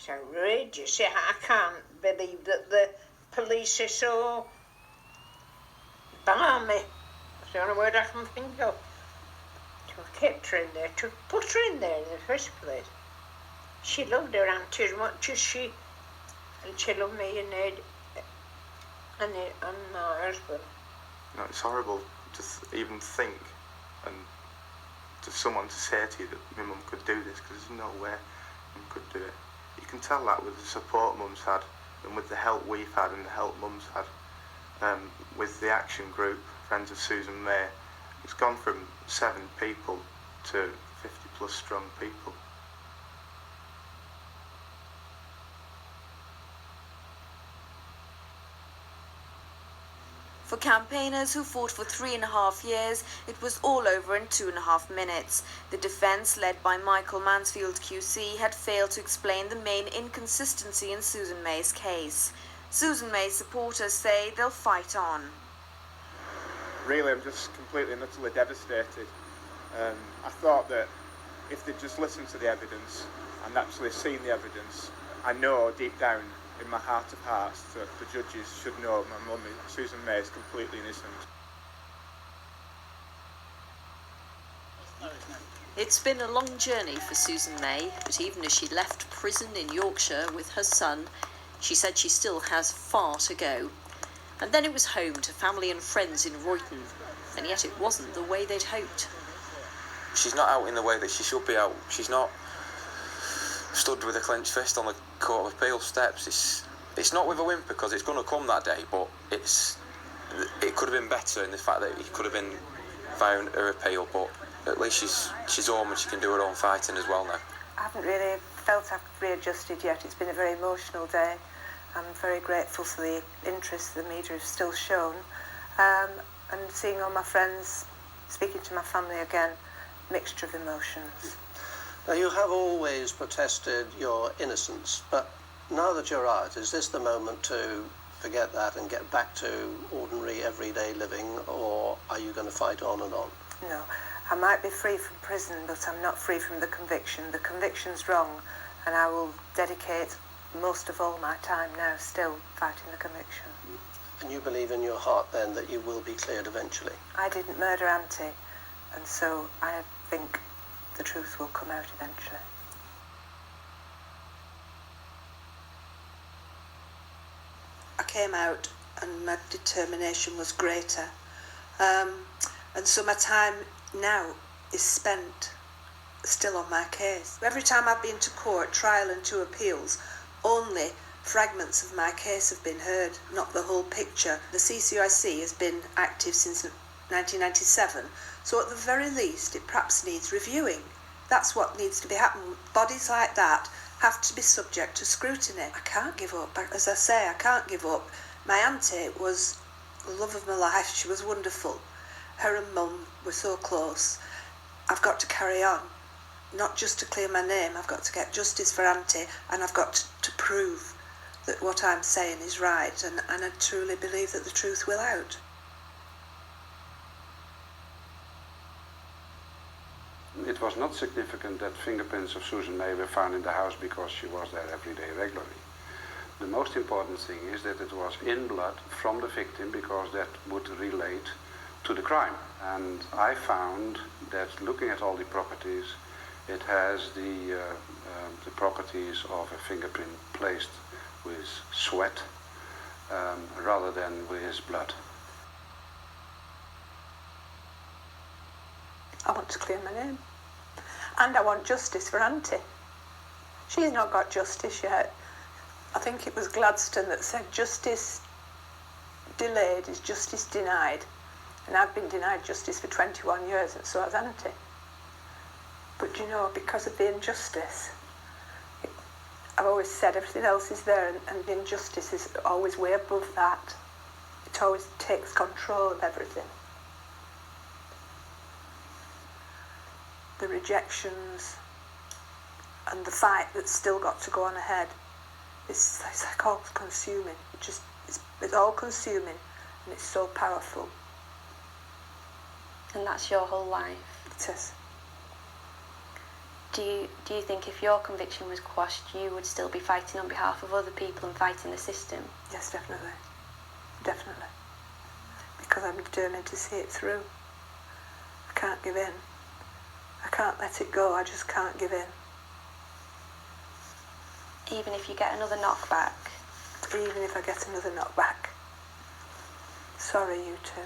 It's outrageous. Yeah, I can't believe that the police are so balmy. That's the only word I can think of. To have kept her in there, to put her in there in the first place. She loved her auntie as much as she loved me and Ed and my husband. You know, it's horrible to even think, and to someone to say to you that my mum could do this, because there's no way mum could do it. You can tell that with the support mum's had, and with the help we've had and the help mum's had. With the action group, Friends of Susan May, it's gone from 7 people to 50 plus strong people. For campaigners who fought for 3.5 years, it was all over in 2.5 minutes. The defence, led by Michael Mansfield QC, had failed to explain the main inconsistency in Susan May's case. Susan May's supporters say they'll fight on. Really, I'm just completely and utterly devastated. I thought that if they'd just listened to the evidence and actually seen the evidence, I know deep down in my heart of hearts that the judges should know my mum, Susan May, is completely innocent. It's been a long journey for Susan May, but even as she left prison in Yorkshire with her son, she said she still has far to go. And then it was home to family and friends in Royton, and yet it wasn't the way they'd hoped. She's not out in the way that she should be out. She's not stood with a clenched fist on the Court of Appeal steps. It's not with a whimper, because it's going to come that day, but it could have been better in the fact that it could have been via her appeal, but at least she's home and she can do her own fighting as well now. I haven't really felt I've readjusted yet. It's been a very emotional day. I'm very grateful for the interest the media has still shown, and seeing all my friends, speaking to my family again, mixture of emotions. Now, you have always protested your innocence, but now that you're out, is this the moment to forget that and get back to ordinary, everyday living, or are you going to fight on and on? No, I might be free from prison, but I'm not free from the conviction. The conviction's wrong, and I will dedicate most of all my time now still fighting the conviction. And you believe in your heart, then, that you will be cleared eventually? I didn't murder Auntie, and so I think the truth will come out eventually. I came out and my determination was greater. And so my time now is spent still on my case. Every time I've been to court, trial and 2 appeals, only fragments of my case have been heard, not the whole picture. The CCIC has been active since 1997, so at the very least it perhaps needs reviewing. That's what needs to be happening. Bodies like that have to be subject to scrutiny. I can't give up. As I say, I can't give up. My auntie was the love of my life. She was wonderful. Her and Mum were so close. I've got to carry on. Not just to clear my name, I've got to get justice for Auntie, and I've got to prove that what I'm saying is right, and I truly believe that the truth will out. It was not significant that fingerprints of Susan May were found in the house because she was there every day regularly. The most important thing is that it was in blood from the victim, because that would relate to the crime. And I found that looking at all the properties, it has the properties of a fingerprint placed with sweat rather than with blood. I want to clear my name. And I want justice for Auntie. She's not got justice yet. I think it was Gladstone that said justice delayed is justice denied. And I've been denied justice for 21 years, and so has Auntie. But you know, because of the injustice, I've always said everything else is there, and the injustice is always way above that. It always takes control of everything. The rejections and the fight that's still got to go on ahead, it's like all consuming. It's all consuming, and it's so powerful. And that's your whole life. It is. Do you think if your conviction was quashed, you would still be fighting on behalf of other people and fighting the system? Yes, definitely. Definitely. Because I'm determined to see it through. I can't give in. I can't let it go. I just can't give in. Even if you get another knockback? Even if I get another knockback. Sorry, you two.